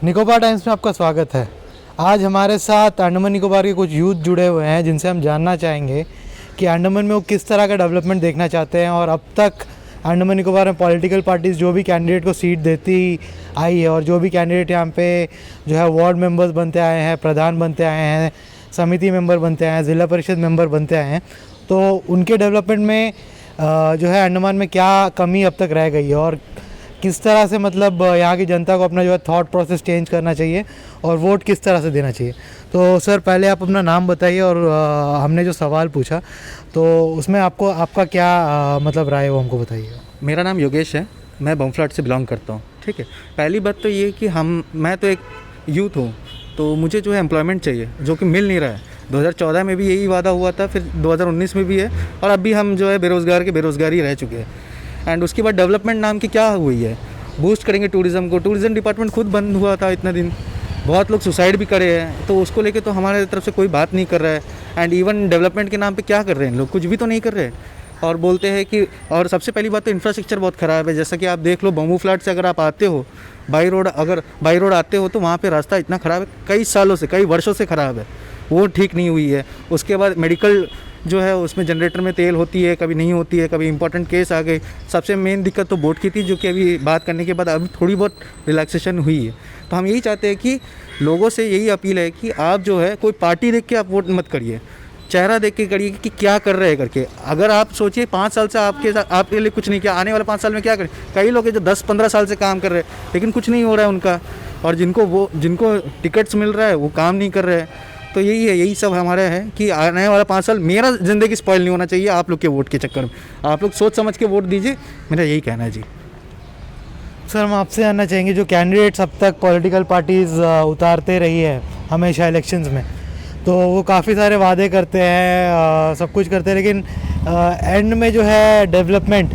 Nicobar times में आपका स्वागत है। आज हमारे साथ अंडमान निकोबार के कुछ यूथ जुड़े हुए हैं जिनसे हम जानना चाहेंगे कि अंडमान में वो किस तरह का डेवलपमेंट देखना चाहते हैं और अब तक अंडमान निकोबार में पॉलिटिकल पार्टीज़ जो भी कैंडिडेट को सीट देती आई है और जो भी कैंडिडेट यहाँ पे जो है वार्ड मेंबर्स बनते आए हैं, प्रधान बनते आए हैं, समिति मेंबर बनते आए हैं, ज़िला परिषद मेंबर बनते आए हैं, तो उनके डेवलपमेंट में जो है अंडमान में क्या कमी अब तक रह गई है और किस तरह से मतलब यहाँ की जनता को अपना जो है थॉट प्रोसेस चेंज करना चाहिए और वोट किस तरह से देना चाहिए। तो सर पहले आप अपना नाम बताइए और हमने जो सवाल पूछा तो उसमें आपका क्या मतलब राय है वो हमको बताइए। मेरा नाम योगेश है, मैं बमफ्लाट से बिलोंग करता हूँ। ठीक है, पहली बात तो ये कि मैं तो एक यूथ हूँ, तो मुझे जो है एम्प्लॉयमेंट चाहिए जो कि मिल नहीं रहा है। 2014 में भी यही वादा हुआ था, फिर 2019 में भी है और अभी हम जो है बेरोज़गार ही रह चुके हैं। एंड उसके बाद डेवलपमेंट नाम की क्या हुई है, बूस्ट करेंगे टूरिज़्म को। टूरिज़्म डिपार्टमेंट खुद बंद हुआ था इतना दिन, बहुत लोग सुसाइड भी करे हैं, तो उसको लेके तो हमारे तरफ से कोई बात नहीं कर रहा है। एंड इवन डेवलपमेंट के नाम पे क्या कर रहे हैं लोग, कुछ भी तो नहीं कर रहे हैं और बोलते हैं कि। और सबसे पहली बात तो इंफ्रास्ट्रक्चर बहुत ख़राब है। जैसा कि आप देख लो, बम्बू फ्लैट से अगर आप आते हो बाई रोड आते हो तो वहाँ पे रास्ता इतना ख़राब है, कई वर्षों से ख़राब है, वो ठीक नहीं हुई है। उसके बाद मेडिकल जो है उसमें जनरेटर में तेल होती है, कभी नहीं होती है, कभी इंपॉर्टेंट केस आ गए। सबसे मेन दिक्कत तो बोट की थी, जो कि अभी बात करने के बाद अभी थोड़ी बहुत रिलैक्सेशन हुई है। तो हम यही चाहते हैं कि लोगों से यही अपील है कि आप जो है कोई पार्टी देख के आप वोट मत करिए, चेहरा देख के करिए कि क्या कर रहे हैं करके। अगर आप सोचिए 5 साल से आपके लिए कुछ नहीं किया, आने वाले 5 साल में क्या करें। कई लोग हैं जो 10-15 साल से काम कर रहे हैं लेकिन कुछ नहीं हो रहा है उनका, और जिनको टिकट्स मिल रहा है वो काम नहीं कर रहे हैं। तो यही सब हमारे हैं कि आने वाला 5 साल मेरा ज़िंदगी स्पॉइल नहीं होना चाहिए आप लोग के वोट के चक्कर में। आप लोग सोच समझ के वोट दीजिए, मेरा यही कहना है जी। सर हम आपसे जानना चाहेंगे जो कैंडिडेट्स अब तक पॉलिटिकल पार्टीज़ उतारते रही है हमेशा इलेक्शंस में, तो वो काफ़ी सारे वादे करते हैं, सब कुछ करते हैं, लेकिन एंड में जो है डेवलपमेंट,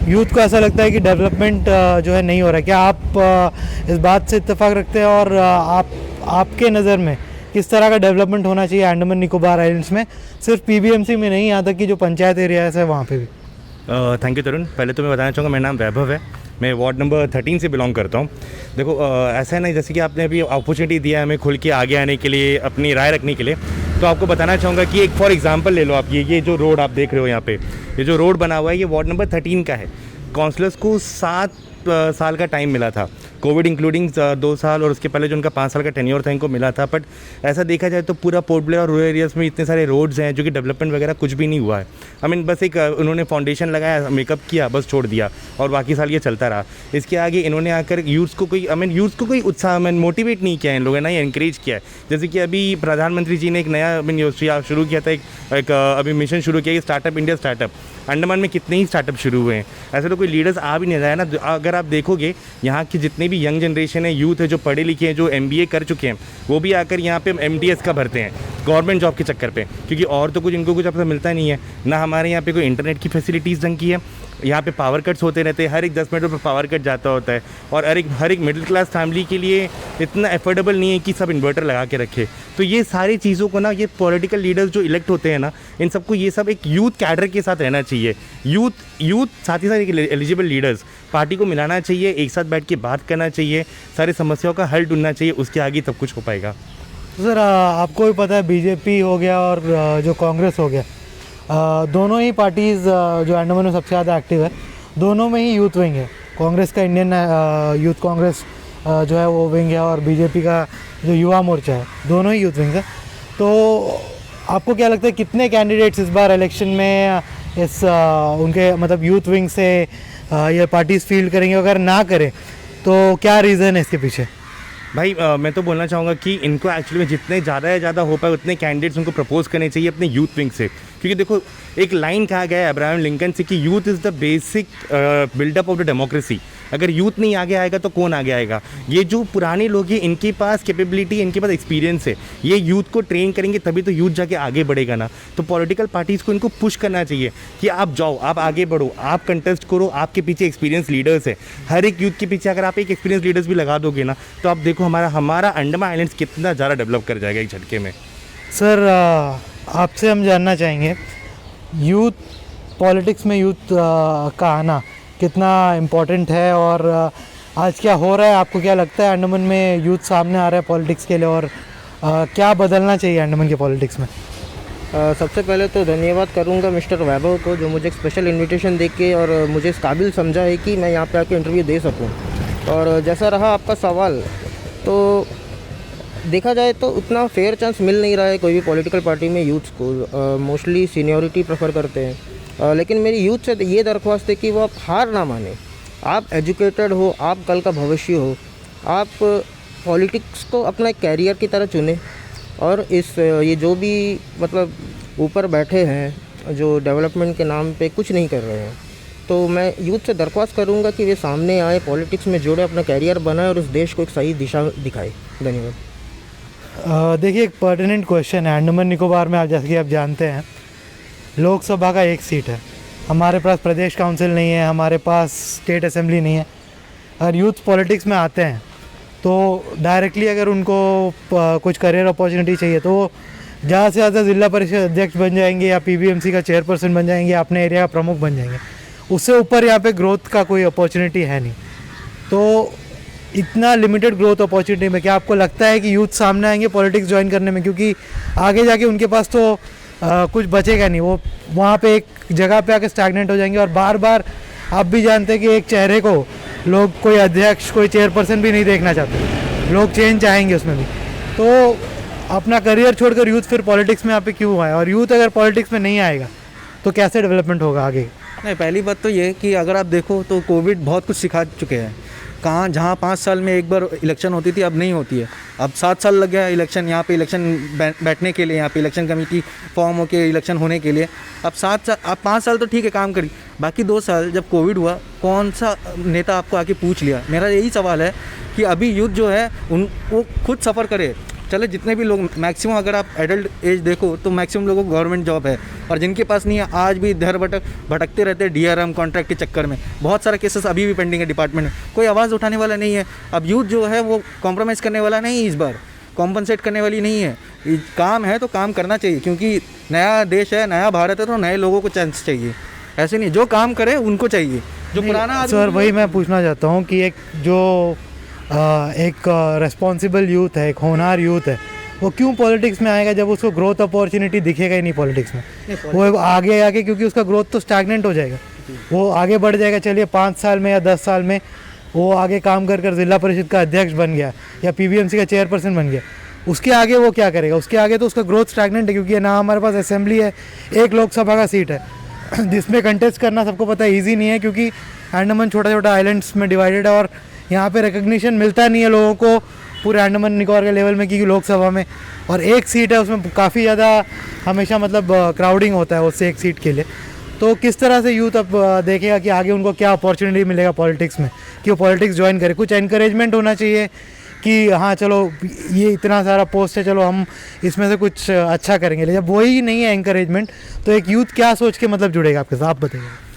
यूथ को ऐसा लगता है कि डेवलपमेंट जो है नहीं हो रहा है। क्या आप इस बात से इत्तेफाक रखते हैं और आपके नज़र में किस तरह का डेवलपमेंट होना चाहिए अंडमान निकोबार आइलैंड्स में, सिर्फ पीबीएमसी में नहीं, यहाँ तक कि जो पंचायत एरियाज है वहाँ पे भी। थैंक यू तरुण। पहले तो मैं बताना चाहूँगा मेरा नाम वैभव है, मैं वार्ड नंबर 13 से बिलोंग करता हूँ। देखो ऐसा है ना, जैसे कि आपने अभी अपॉर्चुनिटी दिया है हमें खुल के आगे आने के लिए, अपनी राय रखने के लिए, तो आपको बताना चाहूँगा कि एक फॉर एग्जांपल ले लो आप, ये जो रोड आप देख रहे हो यहाँ पे, ये जो रोड बना हुआ है ये वार्ड नंबर 13 का है। काउंसलर्स को 7 साल का टाइम मिला था, कोविड इंक्लूडिंग 2 साल और उसके पहले जो उनका 5 साल का टेन्योर था इनको मिला था। बट ऐसा देखा जाए तो पूरा पोर्ट ब्लेयर और रूरल एरियाज़ में इतने सारे रोड्स हैं जो कि डेवलपमेंट वगैरह कुछ भी नहीं हुआ है। बस एक उन्होंने फाउंडेशन लगाया, मेकअप किया, बस छोड़ दिया और बाकी साल ये चलता रहा। इसके आगे इन्होंने आकर यूथ को कोई उत्साह मोटिवेट नहीं किया है इन लोगों ने, इंकरेज किया है। जैसे कि अभी प्रधानमंत्री जी ने एक नया शुरू किया था, एक अभी मिशन शुरू किया, स्टार्टअप इंडिया स्टार्टअप। अंडमान में कितने ही स्टार्टअप शुरू हुए हैं, ऐसे तो कोई लीडर्स आ भी नहीं रहा है ना। अगर आप देखोगे यहाँ की जितने भी यंग जनरेशन है, यूथ है, जो पढ़े लिखे हैं, जो MBA कर चुके हैं, वो भी आकर यहाँ पे MDS का भरते हैं गवर्नमेंट जॉब के चक्कर पे, क्योंकि और तो कुछ इनको कुछ आपसे मिलता नहीं है ना। हमारे यहाँ पे कोई इंटरनेट की फैसिलिटीज़ ढंग की है, यहाँ पे पावर कट्स होते रहते हैं, हर एक 10 मिनट पर पावर कट जाता होता है, और हर एक मिडिल क्लास फैमिली के लिए इतना एफोर्डेबल नहीं है कि सब इन्वर्टर लगा के रखे। तो ये सारी चीज़ों को ना, ये पॉलिटिकल लीडर्स जो इलेक्ट होते हैं ना, इन सबको ये सब एक यूथ कैडर के साथ रहना चाहिए। यूथ साथ ही साथ एक एलिजिबल लीडर्स पार्टी को मिलाना चाहिए, एक साथ बैठ के बात करना चाहिए, सारी समस्याओं का हल ढूंढना चाहिए, उसके आगे सब कुछ हो पाएगा। तो सर आपको भी पता है बीजेपी हो गया और जो कांग्रेस हो गया, दोनों ही पार्टीज़ जो अंडमान में सबसे ज़्यादा एक्टिव है, दोनों में ही यूथ विंग है। कांग्रेस का इंडियन यूथ कांग्रेस जो है वो विंग है और बीजेपी का जो युवा मोर्चा है, दोनों ही यूथ विंग है। तो आपको क्या लगता है कितने कैंडिडेट्स इस बार इलेक्शन में उनके मतलब यूथ विंग से ये पार्टीज़ फील्ड करेंगे? अगर ना करें तो क्या रीज़न है इसके पीछे? भाई मैं तो बोलना चाहूँगा कि इनको एक्चुअली में जितने ज़्यादा से ज़्यादा हो पाए उतने कैंडिडेट्स उनको प्रपोज करने चाहिए अपने यूथ विंग से, क्योंकि देखो एक लाइन कहा गया है अब्राहम लिंकन से कि youth is the basic buildup of the democracy. अगर यूथ नहीं आगे आएगा तो कौन आगे आएगा? ये जो पुराने लोग हैं इनके पास कैपेबिलिटी, इनके पास एक्सपीरियंस है, ये यूथ को ट्रेन करेंगे तभी तो यूथ जाके आगे बढ़ेगा ना। तो पॉलिटिकल पार्टीज़ को इनको पुश करना चाहिए कि आप जाओ, आप आगे बढ़ो, आप कंटेस्ट करो, आपके पीछे एक्सपीरियंस लीडर्स है। हर एक यूथ के पीछे अगर आप एक एक्सपीरियंस लीडर्स भी लगा दोगे ना, तो आप देखो हमारा अंडमान आइलैंड्स कितना ज़्यादा डेवलप कर जाएगा एक झटके में। सर आपसे हम जानना चाहेंगे पॉलिटिक्स में यूथ का आना कितना इम्पोर्टेंट है और आज क्या हो रहा है, आपको क्या लगता है अंडमान में यूथ सामने आ रहा है पॉलिटिक्स के लिए, और क्या बदलना चाहिए अंडमान के पॉलिटिक्स में? सबसे पहले तो धन्यवाद करूंगा मिस्टर वैभव को, जो मुझे एक स्पेशल इनविटेशन दे के और मुझे इस काबिल समझा है कि मैं यहाँ पे आके इंटरव्यू दे सकूं। और जैसा रहा आपका सवाल, तो देखा जाए तो उतना फेयर चांस मिल नहीं रहा है कोई भी पॉलिटिकल पार्टी में यूथ्स को। मोस्टली सीनियरिटी प्रेफर करते हैं। लेकिन मेरी यूथ से ये दरख्वास्त है कि वो आप हार ना माने। आप एजुकेटेड हो, आप कल का भविष्य हो, आप पॉलिटिक्स को अपना एक कैरियर की तरह चुने। और ये जो भी मतलब ऊपर बैठे हैं जो डेवलपमेंट के नाम पे कुछ नहीं कर रहे हैं, तो मैं यूथ से दरख्वास्त करूंगा कि वे सामने आए, पॉलिटिक्स में जुड़े, अपना कैरियर बनाए और उस देश को एक सही दिशा दिखाए। धन्यवाद। देखिए, एक पर्टिनेंट क्वेश्चन है। अंडमान निकोबार में आप जैसे कि आप जानते हैं लोकसभा का एक सीट है, हमारे पास प्रदेश काउंसिल नहीं है, हमारे पास स्टेट असेंबली नहीं है। अगर यूथ पॉलिटिक्स में आते हैं तो डायरेक्टली अगर उनको कुछ करियर अपॉर्चुनिटी चाहिए तो ज़्यादा से ज़्यादा ज़िला परिषद अध्यक्ष बन जाएंगे या पीबीएमसी का चेयरपर्सन बन जाएंगे, अपने एरिया का प्रमुख बन जाएंगे। उससे ऊपर यहाँ पे ग्रोथ का कोई अपॉर्चुनिटी है नहीं। तो इतना लिमिटेड ग्रोथ अपॉर्चुनिटी में क्या आपको लगता है कि यूथ सामने आएंगे पॉलिटिक्स ज्वाइन करने में? क्योंकि आगे जाके उनके पास तो कुछ बचेगा नहीं, वो वहाँ पे एक जगह पे आके स्टैग्नेंट हो जाएंगे। और बार बार आप भी जानते हैं कि एक चेहरे को लोग कोई अध्यक्ष, कोई चेयरपर्सन भी नहीं देखना चाहते, लोग चेंज चाहेंगे उसमें भी। तो अपना करियर छोड़कर यूथ फिर पॉलिटिक्स में यहाँ पे क्यों आए? और यूथ अगर पॉलिटिक्स में नहीं आएगा तो कैसे डेवलपमेंट होगा आगे? नहीं, पहली बात तो ये है कि अगर आप देखो तो कोविड बहुत कुछ सिखा चुके हैं। कहाँ जहाँ 5 साल में एक बार इलेक्शन होती थी, अब नहीं होती है। अब 7 साल लग गया इलेक्शन, यहाँ पे इलेक्शन बैठने के लिए, यहाँ पे इलेक्शन कमेटी फॉर्म होके इलेक्शन होने के लिए। अब 5 साल तो ठीक है काम करी, बाकी 2 साल जब कोविड हुआ कौन सा नेता आपको आके पूछ लिया? मेरा यही सवाल है कि अभी यूथ जो है वो खुद सफ़र करे। चले जितने भी लोग, मैक्सिमम अगर आप एडल्ट एज देखो तो मैक्सिमम लोगों को गवर्नमेंट जॉब है, और जिनके पास नहीं है आज भी इधर भटकते रहते हैं डीआरएम कॉन्ट्रैक्ट के चक्कर में। बहुत सारा केसेस अभी भी पेंडिंग है डिपार्टमेंट में, कोई आवाज़ उठाने वाला नहीं है। अब यूथ जो है वो कॉम्प्रोमाइज़ करने वाला नहीं, इस बार कॉम्पनसेट करने वाली नहीं है। काम है तो काम करना चाहिए, क्योंकि नया देश है, नया भारत है, तो नए लोगों को चांस चाहिए। ऐसे नहीं जो काम करे उनको चाहिए, जो पुराना। सर वही मैं पूछना चाहता हूँ कि एक जो एक रेस्पॉन्सिबल यूथ है, एक होनहार यूथ है, वो क्यों पॉलिटिक्स में आएगा जब उसको ग्रोथ अपॉर्चुनिटी दिखेगा ही नहीं पॉलिटिक्स में? वो आगे आगे क्योंकि उसका ग्रोथ तो स्टैग्नेंट हो जाएगा, वो आगे बढ़ जाएगा। चलिए 5 साल में या 10 साल में वो आगे काम कर ज़िला परिषद का अध्यक्ष बन गया या पीबीएमसी का चेयरपर्सन बन गया, उसके आगे वो क्या करेगा? उसके आगे तो उसका ग्रोथ स्टैग्नेंट है, क्योंकि ना हमारे पास असेंबली है, एक लोकसभा का सीट है जिसमें कंटेस्ट करना सबको पता है ईजी नहीं है, क्योंकि अंडमान छोटा छोटा आइलैंड्स में डिवाइडेड है और यहाँ पे रिकग्निशन मिलता नहीं है लोगों को पूरे अंडमान निकोबार के लेवल में, क्योंकि लोकसभा में और एक सीट है उसमें काफ़ी ज़्यादा हमेशा मतलब क्राउडिंग होता है उससे एक सीट के लिए। तो किस तरह से यूथ अब देखेगा कि आगे उनको क्या अपॉर्चुनिटी मिलेगा पॉलिटिक्स में कि वो पॉलिटिक्स ज्वाइन करे? कुछ एनकरेजमेंट होना चाहिए कि हाँ चलो ये इतना सारा पोस्ट है, चलो हम इसमें से कुछ अच्छा करेंगे। लेकिन जब वही नहीं है एनकरेजमेंट, तो एक यूथ क्या सोच के मतलब जुड़ेगा आपके साथ? आप बताइए।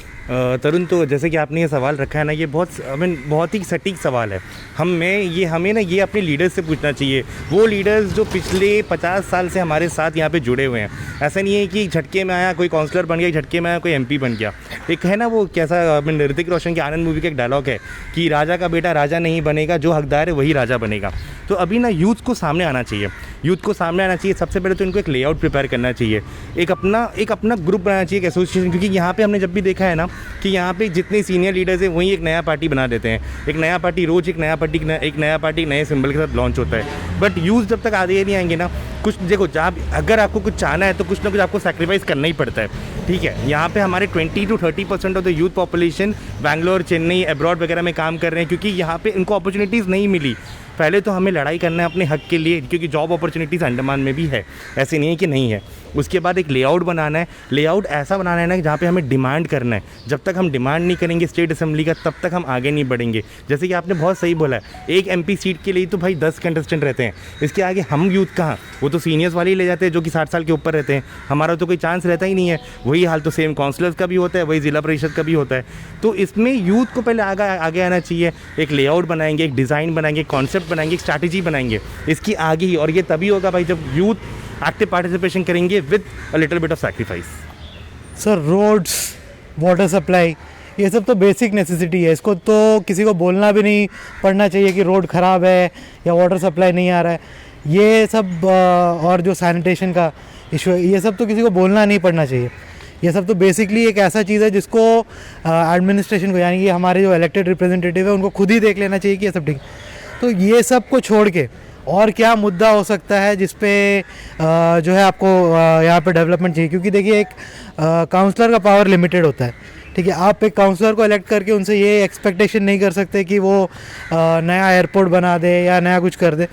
तरुण, तो जैसे कि आपने ये सवाल रखा है ना, ये बहुत ही सटीक सवाल है। हमें ना ये अपने लीडर्स से पूछना चाहिए, वो लीडर्स जो पिछले 50 साल से हमारे साथ यहाँ पे जुड़े हुए हैं। ऐसा नहीं है कि झटके में आया कोई काउंसलर बन गया, झटके में आया कोई एमपी बन गया। एक है ना वो कैसा, ऋतिक रोशन की आनंद मूवी का एक डायलॉग है कि राजा का बेटा राजा नहीं बनेगा, जो हकदार है वही राजा बनेगा। तो अभी ना यूथ को सामने आना चाहिए, यूथ को सामने आना चाहिए। सबसे पहले तो इनको एक लेआउट प्रिपेयर करना चाहिए, एक अपना ग्रुप बनाना चाहिए, एक एसोसिएशन। क्योंकि यहाँ पे हमने जब भी देखा है ना कि यहाँ पे जितने सीनियर लीडर्स हैं वहीं एक नया पार्टी बना देते हैं, एक नया पार्टी रोज एक नया पार्टी नए सिंबल के साथ लॉन्च होता है। बट यूथ जब तक आगे नहीं आएंगे ना, कुछ देखो, जब अगर आपको कुछ चाहना है तो कुछ ना कुछ आपको सैक्रिफाइस करना ही पड़ता है, ठीक है। यहाँ पे हमारे 20 to 30% of the youth population Bangalore, Chennai, abroad वगैरह में काम कर रहे हैं, क्योंकि यहाँ पे इनको अपॉर्चुनिटीज़ नहीं मिली। पहले तो हमें लड़ाई करना है अपने हक के लिए, क्योंकि जॉब अपॉर्चुनिटीज़ अंडमान में भी है, ऐसे नहीं है कि नहीं है। उसके बाद एक लेआउट बनाना है, लेआउट ऐसा बनाना है ना जहाँ पे हमें डिमांड करना है। जब तक हम डिमांड नहीं करेंगे स्टेट असेंबली का, तब तक हम आगे नहीं बढ़ेंगे। जैसे कि आपने बहुत सही बोला है, एक एमपी सीट के लिए तो भाई 10 कंटेस्टेंट रहते हैं, इसके आगे हम यूथ कहाँ? वो तो सीनियर्स वाले ही ले जाते हैं जो कि 60 साल के ऊपर रहते हैं, हमारा तो कोई चांस रहता ही नहीं है। वही हाल तो सेम काउंसलर्स का भी होता है, वही ज़िला परिषद का भी होता है। तो इसमें यूथ को पहले आगे आना चाहिए। एक लेआउट बनाएंगे, एक डिज़ाइन बनाएंगे, कॉन्सेप्ट बनाएंगे, एक स्ट्रैटेजी बनाएंगे इसकी आगे ही, और ये तभी होगा भाई जब यूथ एक्टिव पार्टिसिपेशन करेंगे with a little bit of sacrifice. Sir roads, water supply, ये सब तो बेसिक नेसेसिटी है, इसको तो किसी को बोलना भी नहीं पड़ना चाहिए कि रोड ख़राब है या वाटर सप्लाई नहीं आ रहा है। ये सब और जो सैनिटेशन का इशू है, ये सब तो किसी को बोलना नहीं पड़ना चाहिए। ये सब तो बेसिकली एक ऐसा चीज़ है जिसको एडमिनिस्ट्रेशन को, यानी कि हमारे जो इलेक्टेड रिप्रेजेंटेटिव है, उनको खुद ही देख लेना चाहिए कि ये सब ठीक। तो ये सब को छोड़ के और क्या मुद्दा हो सकता है जिस पे जो है आपको यहाँ पे डेवलपमेंट चाहिए, क्योंकि देखिए एक काउंसलर का पावर लिमिटेड होता है, ठीक है। आप एक काउंसलर को इलेक्ट करके उनसे ये एक्सपेक्टेशन नहीं कर सकते कि वो नया एयरपोर्ट बना दे या नया कुछ कर दे।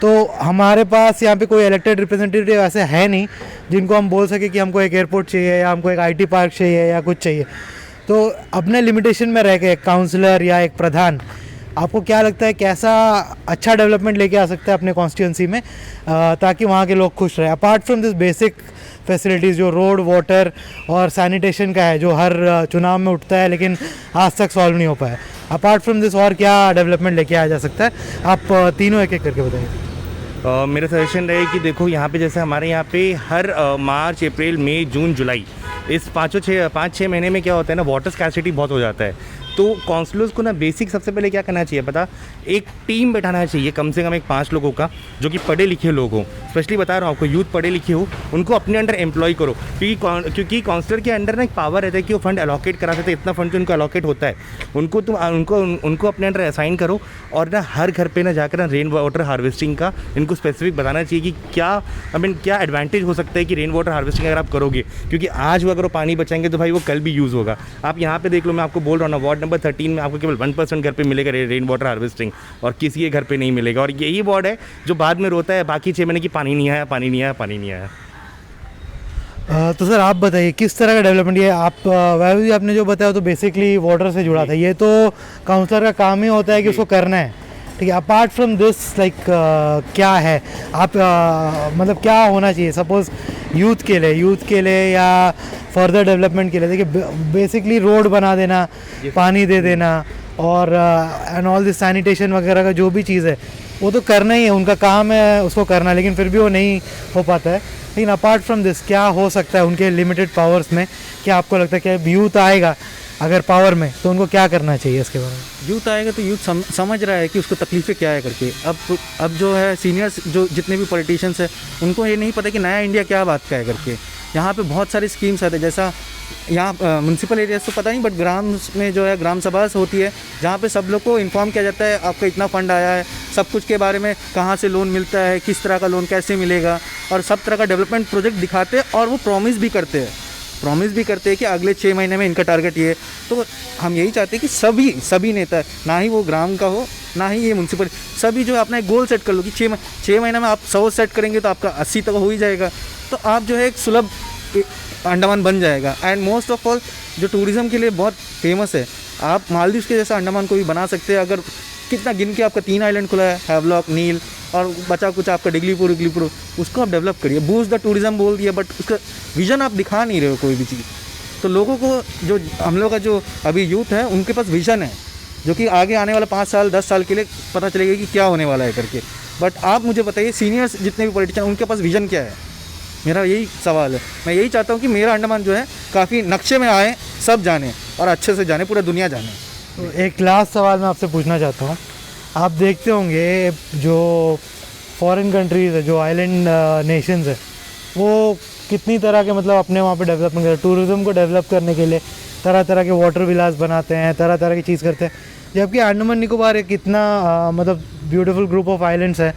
तो हमारे पास यहाँ पे कोई इलेक्टेड रिप्रेजेंटेटिव ऐसे है नहीं जिनको हम बोल सके कि हमको एक एयरपोर्ट चाहिए या हमको एक आईटी पार्क चाहिए या कुछ चाहिए। तो अपने लिमिटेशन में रह के एक काउंसलर या एक प्रधान, आपको क्या लगता है कैसा अच्छा डेवलपमेंट लेके आ सकता है अपने कॉन्स्टिट्यूंसी में, ताकि वहाँ के लोग खुश रहे। Apart from this basic facilities जो रोड, वाटर और सैनिटेशन का है, जो हर चुनाव में उठता है लेकिन आज तक सॉल्व नहीं हो पाया, अपार्ट फ्रॉम दिस और क्या डेवलपमेंट लेके आया जा सकता है? आप तीनों एक एक करके बताइए। मेरा सजेशन रहे कि देखो यहाँ पे जैसे हमारे यहाँ पे हर मार्च, अप्रैल, मई, जून, जुलाई, इस 5-6 महीने में क्या होता है ना, वाटर स्कैर्सिटी बहुत हो जाता है। तो काउंसलर्स को ना बेसिक सबसे पहले क्या करना चाहिए पता, एक टीम बैठाना चाहिए कम से कम एक 5 लोगों का, जो कि पढ़े लिखे लोग हों। स्पेशली बता रहा हूँ आपको, यूथ पढ़े लिखे हो, उनको अपने अंडर एम्प्लॉय करो, क्योंकि काउंसलर के अंडर ना एक पावर रहता है कि वो फंड अलॉकेट करा सकते हैं। इतना फंड जो उनको अलॉकेट होता है, उनको अपने अंडर असाइन करो। और ना हर घर पे ना जाकर ना रेन वाटर हार्वेस्टिंग का इनको स्पेसिफिक बताना चाहिए कि क्या एडवांटेज हो सकता है कि रेन वाटर हार्वेस्टिंग अगर आप करोगे, क्योंकि आज वो अगर वो पानी बचाएंगे तो भाई वो कल भी यूज़ होगा। आप यहाँ पे देख लो, मैं आपको बोल रहा हूँ ना, वार्ड नंबर 13 में आपको केवल 1% घर पे मिलेगा रेन वाटर हार्वेस्टिंग, और किसी के घर पे नहीं मिलेगा। और यही वार्ड है जो बाद में रोता है बाकी 6 महीने की, पानी नहीं आया, पानी नहीं आया, पानी नहीं आया। तो सर आप बताइए किस तरह का डेवलपमेंट, ये आप वैभव जी आपने जो बताया तो बेसिकली वाटर से जुड़ा था, ये तो काउंसलर का काम ही होता है कि उसको करना है, ठीक है। अपार्ट फ्रॉम दिस लाइक क्या है आप मतलब क्या होना चाहिए सपोज़ यूथ के लिए या फर्दर डेवलपमेंट के लिए? देखिए बेसिकली रोड बना देना, पानी दे देना और एंड ऑल दिस सैनिटेशन वगैरह का जो भी चीज़ है वो तो करना ही है, उनका काम है उसको करना, लेकिन फिर भी वो नहीं हो पाता है। लेकिन अपार्ट फ्रॉम दिस क्या हो सकता है उनके लिमिटेड पावर्स में? क्या आपको लगता है कि यूथ आएगा अगर पावर में तो उनको क्या करना चाहिए इसके बारे में? यूथ आएगा तो यूथ समझ रहा है कि उसको तकलीफ़ें क्या है करके। अब जो है सीनियर्स, जो जितने भी पॉलिटिशियंस हैं, उनको ये नहीं पता कि नया इंडिया क्या बात का है करके। यहाँ पे बहुत सारी स्कीम्स आते हैं, जैसा यहाँ म्यूनसिपल एरिया तो पता नहीं, बट ग्राम में जो है ग्राम सभा होती है, जहाँ पे सब लोग को इन्फॉर्म किया जाता है आपका इतना फ़ंड आया है, सब कुछ के बारे में, कहाँ से लोन मिलता है, किस तरह का लोन कैसे मिलेगा, और सब तरह का डेवलपमेंट प्रोजेक्ट दिखाते हैं। और वो प्रॉमिस भी करते हैं कि अगले 6 महीने में इनका टारगेट ये है। तो हम यही चाहते हैं कि सभी नेता, ना ही वो ग्राम का हो ना ही ये म्यूनसिपल, सभी जो है अपना एक गोल सेट कर लो कि 6 महीने में आप 100 सेट करेंगे तो आपका 80 तक हो ही जाएगा। तो आप जो है एक सुलभ अंडमान बन जाएगा। एंड मोस्ट ऑफ ऑल जो टूरिज़्म के लिए बहुत फेमस है, आप मालदीव के जैसा अंडमान को भी बना सकते हैं। अगर कितना गिन के आपका 3 आइलैंड खुला है, हैवलॉक, नील और बचा कुछ आपका डिग्लीपुर, उसको आप डेवलप करिए। बूस्ट द टूरिज़्म बोल दिया, बट उसका विज़न आप दिखा नहीं रहे हो कोई भी चीज़। तो लोगों को, जो हम लोग का जो अभी यूथ है, उनके पास विज़न है जो कि आगे आने वाला 5 साल 10 साल के लिए पता चलेगा कि क्या होने वाला है करके। बट आप मुझे बताइए, सीनियर्स जितने भी पॉलिटिशियन, उनके पास विज़न क्या है? मेरा यही सवाल है। मैं यही चाहता हूँ कि मेरा अंडमान जो है काफ़ी नक्शे में आए, सब जाने और अच्छे से जाने, पूरा दुनिया जाने। तो एक लास्ट सवाल मैं आपसे पूछना चाहता हूँ, आप देखते होंगे जो फॉरेन कंट्रीज़ है, जो आइलैंड नेशंस है, वो कितनी तरह के मतलब अपने वहाँ पे डेवलपमेंट करते हैं, टूरिज़्म को डेवलप करने के लिए तरह तरह के वाटर विलास बनाते हैं, तरह तरह की चीज़ करते हैं। जबकि अंडमान निकोबार एक इतना मतलब ब्यूटीफुल ग्रुप ऑफ आइलैंड्स है,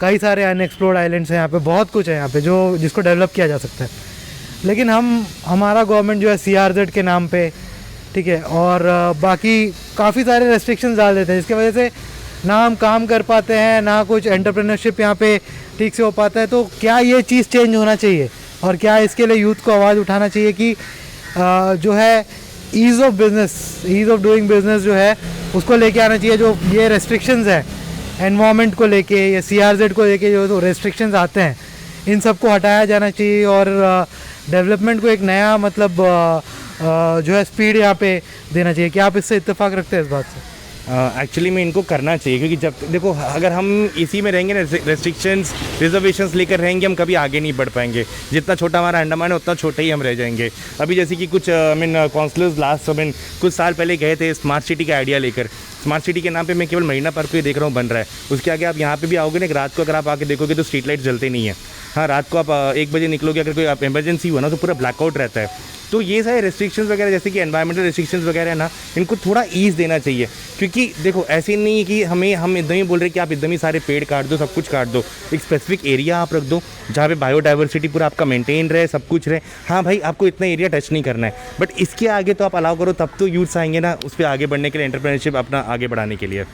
कई सारे अनएक्सप्लोर्ड आइलैंड्स हैं यहाँ पे, बहुत कुछ है यहाँ पे जो जिसको डेवलप किया जा सकता है। लेकिन हमारा गवर्नमेंट जो है CRZ के नाम पे, ठीक है, और बाकी काफ़ी सारे रेस्ट्रिक्शंस डाल देते हैं, जिसकी वजह से ना हम काम कर पाते हैं, ना कुछ एंटरप्रेन्योरशिप यहाँ पे ठीक से हो पाता है। तो क्या ये चीज़ चेंज होना चाहिए और क्या इसके लिए यूथ को आवाज़ उठाना चाहिए कि जो है ईज़ ऑफ डूइंग बिजनेस जो है उसको लेके आना चाहिए? जो ये रेस्ट्रिक्शंस है एनवायरनमेंट को लेके या CRZ को लेके जो रेस्ट्रिक्शंस आते हैं, इन सब को हटाया जाना चाहिए और डेवलपमेंट को एक नया मतलब जो है स्पीड यहाँ पे देना चाहिए। क्या आप इससे इत्तेफाक रखते हैं इस बात से? एक्चुअली में इनको करना चाहिए, क्योंकि जब देखो अगर हम इसी में रहेंगे ना, रेस्ट्रिक्शंस रिजर्वेशंस लेकर रहेंगे, हम कभी आगे नहीं बढ़ पाएंगे। जितना छोटा हमारा अंडमान है उतना छोटे ही हम रह जाएंगे। अभी जैसे कि कुछ काउंसलर्स कुछ साल पहले गए थे स्मार्ट सिटी का आइडिया लेकर। स्मार्ट सिटी के नाम पे मैं केवल मरीना पार्क को ही देख रहा हूँ बन रहा है। उसके आगे आप यहाँ पे भी आओगे ना, रात को अगर आप आके देखोगे तो स्ट्रीट लाइट जलते नहीं है। हाँ, रात को आप 1 बजे निकलोगे, अगर कोई इमरजेंसी हुआ ना तो पूरा ब्लैकआउट रहता है। तो ये सारे रेस्ट्रिक्शंस वगैरह जैसे कि एनवायरमेंटल रेस्ट्रिक्शंस वगैरह है ना, इनको थोड़ा ईज़ देना चाहिए। क्योंकि देखो ऐसे नहीं है कि हम एकदम ही बोल रहे हैं कि आप एकदम ही सारे पेड़ काट दो, सब कुछ काट दो। एक स्पेसिफिक एरिया आप रख दो जहाँ पे बायोडाइवर्सिटी पूरा आपका मेंटेन रहे, सब कुछ रहे। हाँ भाई, आपको इतना एरिया टच नहीं करना है, बट इसके आगे तो आप अलाउ करो, तब तो यूथ्स आएंगे ना उस पर आगे बढ़ने के लिए, एंटरप्रेन्योरशिप अपना आगे बढ़ाने के लिए।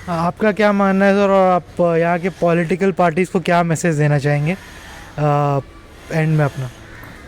आपका क्या मानना है सर, और आप यहाँ के पॉलिटिकल पार्टीज़ को क्या मैसेज देना चाहेंगे एंड में अपना?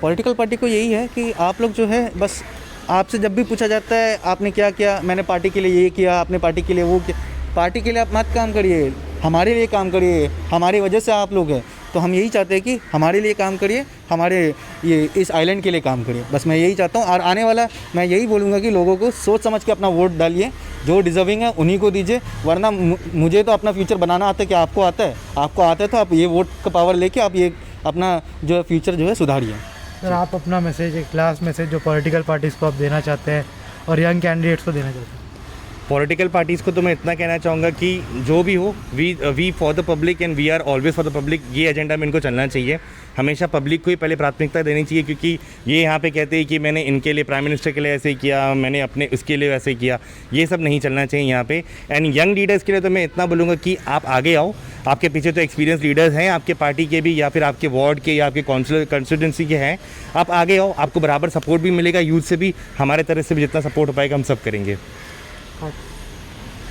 पॉलिटिकल पार्टी को यही है कि आप लोग जो है बस, आपसे जब भी पूछा जाता है आपने क्या किया, मैंने पार्टी के लिए ये किया, आपने पार्टी के लिए वो किया। पार्टी के लिए आप मत काम करिए, हमारे लिए काम करिए, हमारी वजह से आप लोग हैं। तो हम यही चाहते हैं कि हमारे लिए काम करिए, हमारे ये इस आइलैंड के लिए काम करिए। बस मैं यही चाहता हूँ। और आने वाला मैं यही बोलूँगा कि लोगों को सोच समझ के अपना वोट डालिए, जो डिज़र्विंग है उन्हीं को दीजिए। वरना मुझे तो अपना फ्यूचर बनाना आता है, कि आपको आता है? आपको आता है तो आप ये वोट का पावर लेके आप ये अपना जो फ्यूचर जो है सुधारिए। सर आप अपना मैसेज, एक लास्ट मैसेज जो पॉलिटिकल पार्टीज़ को आप देना चाहते हैं और यंग कैंडिडेट्स को देना चाहते हैं? पॉलिटिकल पार्टीज़ को तो मैं इतना कहना चाहूँगा कि जो भी हो, we for the public and we are always for the public, ये एजेंडा में इनको चलना चाहिए। हमेशा पब्लिक को ही पहले प्राथमिकता देनी चाहिए, क्योंकि ये यहाँ पे कहते हैं कि मैंने इनके लिए, प्राइम मिनिस्टर के लिए ऐसे किया, मैंने अपने उसके लिए वैसे किया। ये सब नहीं चलना चाहिए यहाँ पे। एंड यंग लीडर्स के लिए तो मैं इतना बोलूँगा कि आप आगे आओ। आपके पीछे तो एक्सपीरियंस लीडर्स हैं, आपके पार्टी के भी, या फिर आपके वार्ड के, या आपके कंस्टिट्यूंसी के हैं। आप आगे आओ, आपको बराबर सपोर्ट भी मिलेगा यूथ से भी, हमारे तरफ से भी जितना सपोर्ट हो पाएगा हम सब करेंगे।